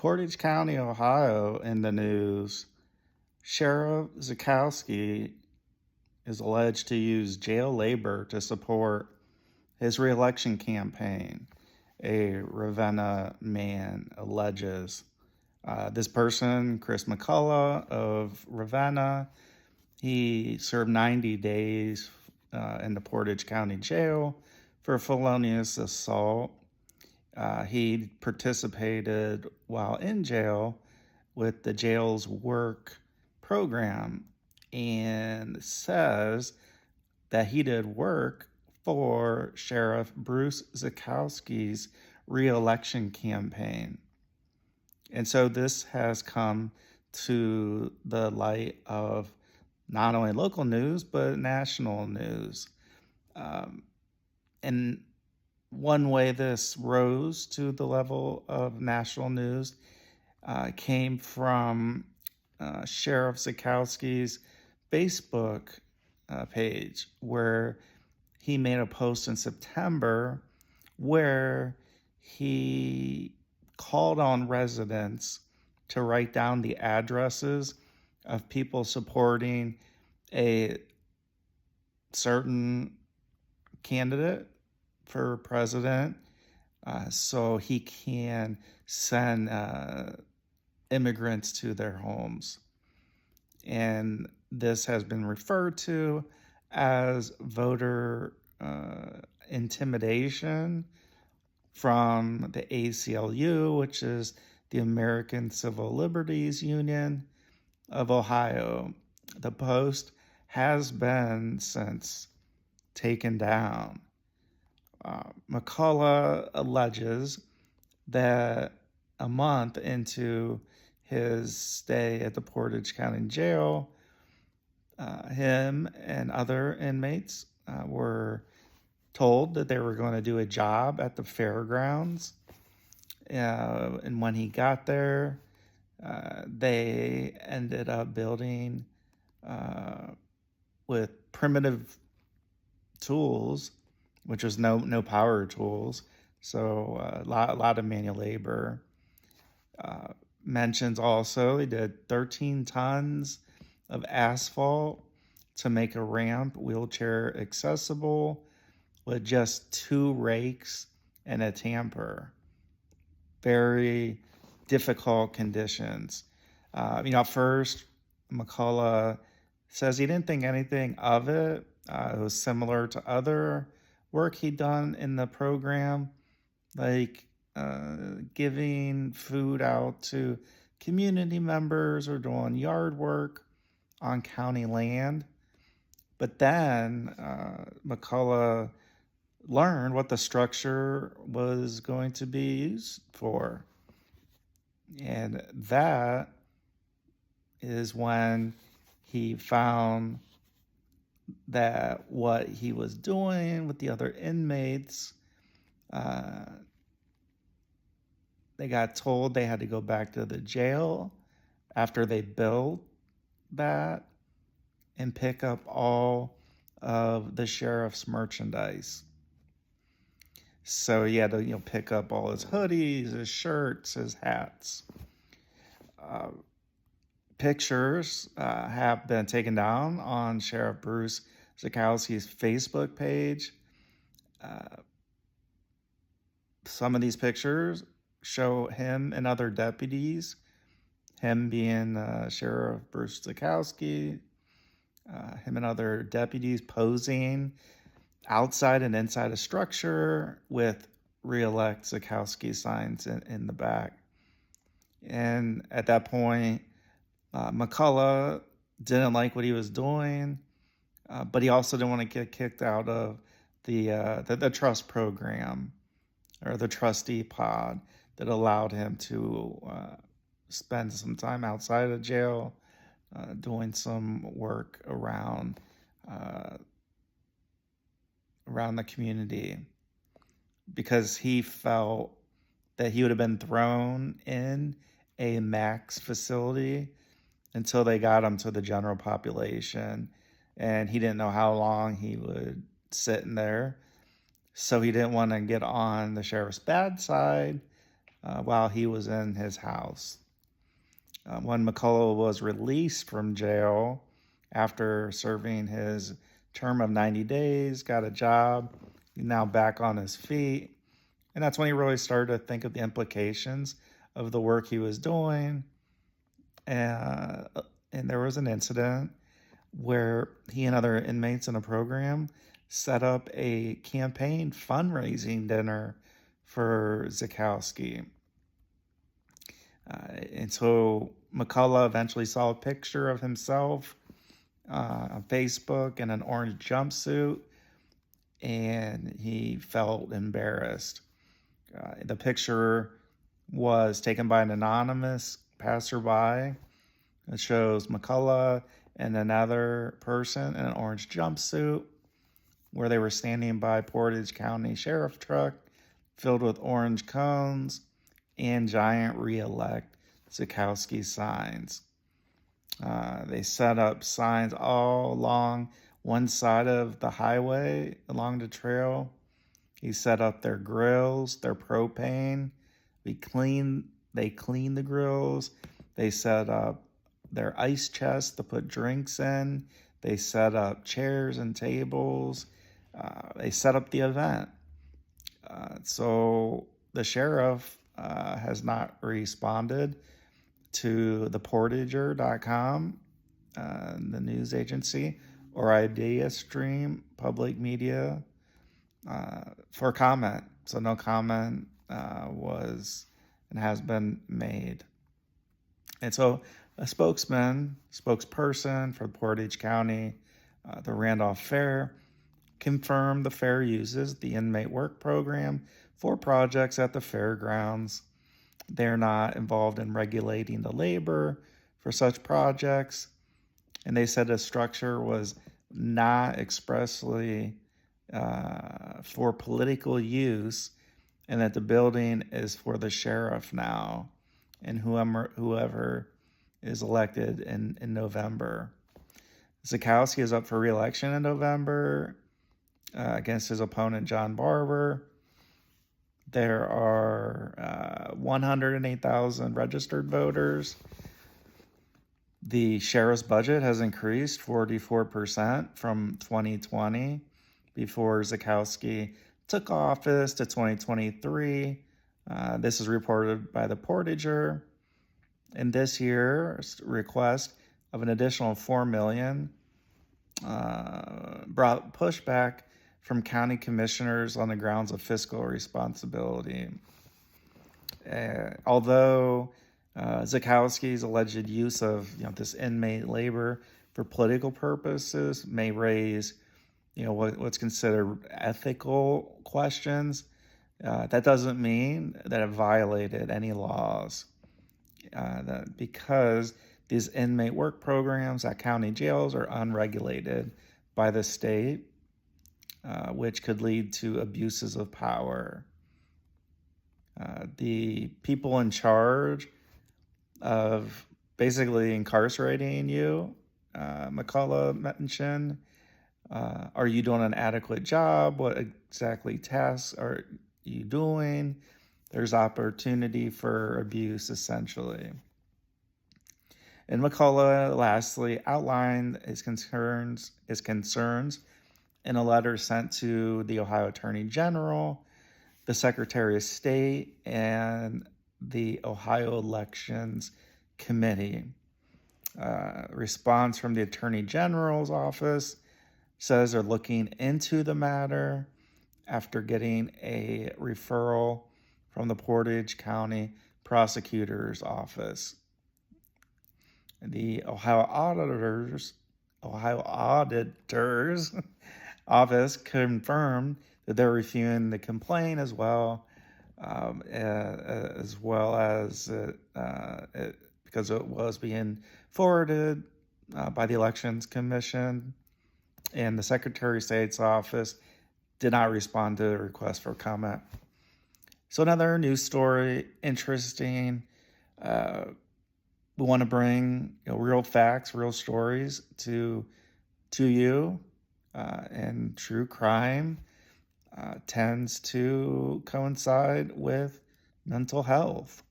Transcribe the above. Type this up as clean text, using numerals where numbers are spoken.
Portage County, Ohio, in the news. Sheriff Zuchowski is alleged to use jail labor to support his reelection campaign, a Ravenna man alleges. This person, Chris McCullough of Ravenna, he served 90 days in the Portage County Jail for felonious assault. He participated while in jail with the jail's work program and says that he did work for Sheriff Bruce Zuchowski's reelection campaign. And so this has come to the light of not only local news, but national news. And one way this rose to the level of national news came from Sheriff Zuchowski's Facebook page, where he made a post in September where he called on residents to write down the addresses of people supporting a certain candidate for president, so he can send immigrants to their homes. And this has been referred to as voter intimidation from the ACLU, which is the American Civil Liberties Union of Ohio. The post has been since taken down. McCullough alleges that a month into his stay at the Portage County Jail, him and other inmates were told that they were going to do a job at the fairgrounds. And when he got there, they ended up building with primitive tools, which was no power tools. So a lot of manual labor. Mentions also he did 13 tons of asphalt to make a ramp wheelchair accessible with just 2 rakes and a tamper. Very difficult conditions. At first, McCullough says he didn't think anything of it. It was similar to other work he'd done in the program, like giving food out to community members or doing yard work on county land. But then McCullough learned what the structure was going to be used for. And that is when he found that what he was doing with the other inmates, they got told they had to go back to the jail after they built that and pick up all of the sheriff's merchandise. So he had to, pick up all his hoodies, his shirts, his hats. Pictures have been taken down on Sheriff Bruce Zuchowski's Facebook page. Some of these pictures show him and other deputies, him being Sheriff Bruce Zuchowski, him and other deputies posing outside and inside a structure with reelect Zuchowski signs in the back. And at that point, McCullough didn't like what he was doing, but he also didn't want to get kicked out of the trust program or the trustee pod that allowed him to spend some time outside of jail doing some work around the community, because he felt that he would have been thrown in a max facility until they got him to the general population, and he didn't know how long he would sit in there. So he didn't want to get on the sheriff's bad side while he was in his house. When McCullough was released from jail after serving his term of 90 days, got a job, he's now back on his feet. And that's when he really started to think of the implications of the work he was doing. And, and there was an incident where he and other inmates in a program set up a campaign fundraising dinner for Zuchowski. And so McCullough eventually saw a picture of himself on Facebook in an orange jumpsuit, and he felt embarrassed. The picture was taken by an anonymous passerby. It shows McCullough and another person in an orange jumpsuit where they were standing by Portage County Sheriff truck filled with orange cones and giant reelect Zuchowski signs. They set up signs all along one side of the highway along the trail. He set up their grills, their propane. They cleaned the grills. They set up their ice chests to put drinks in. They set up chairs and tables. They set up the event. So the sheriff has not responded to the Portager.com, the news agency, or Idea Stream Public Media for comment. So no comment was and has been made. And so a spokesperson for Portage County, the Randolph Fair, confirmed the fair uses the inmate work program for projects at the fairgrounds. They're not involved in regulating the labor for such projects. And they said the structure was not expressly for political use, and that the building is for the sheriff now and whoever is elected in November. Zuchowski is up for re-election in November against his opponent, John Barber. There are 108,000 registered voters. The sheriff's budget has increased 44% from 2020 before Zuchowski took office to 2023. This is reported by the Portager. And this year's request of an additional $4 million brought pushback from county commissioners on the grounds of fiscal responsibility. Although Zuchowski's alleged use of this inmate labor for political purposes may raise what's considered ethical questions, that doesn't mean that it violated any laws. Because these inmate work programs at county jails are unregulated by the state, which could lead to abuses of power. The people in charge of basically incarcerating you, McCullough mentioned, are you doing an adequate job? What exactly tasks are you doing? There's opportunity for abuse, essentially. And McCullough, lastly, outlined his concerns in a letter sent to the Ohio Attorney General, the Secretary of State, and the Ohio Elections Committee. Response from the Attorney General's office says they're looking into the matter after getting a referral from the Portage County Prosecutor's Office. The Ohio Auditor's Office confirmed that they're reviewing the complaint as well as because it was being forwarded by the Elections Commission, and the Secretary of State's office did not respond to the request for comment. So another news story, interesting. We want to bring real facts, real stories to you, and true crime tends to coincide with mental health.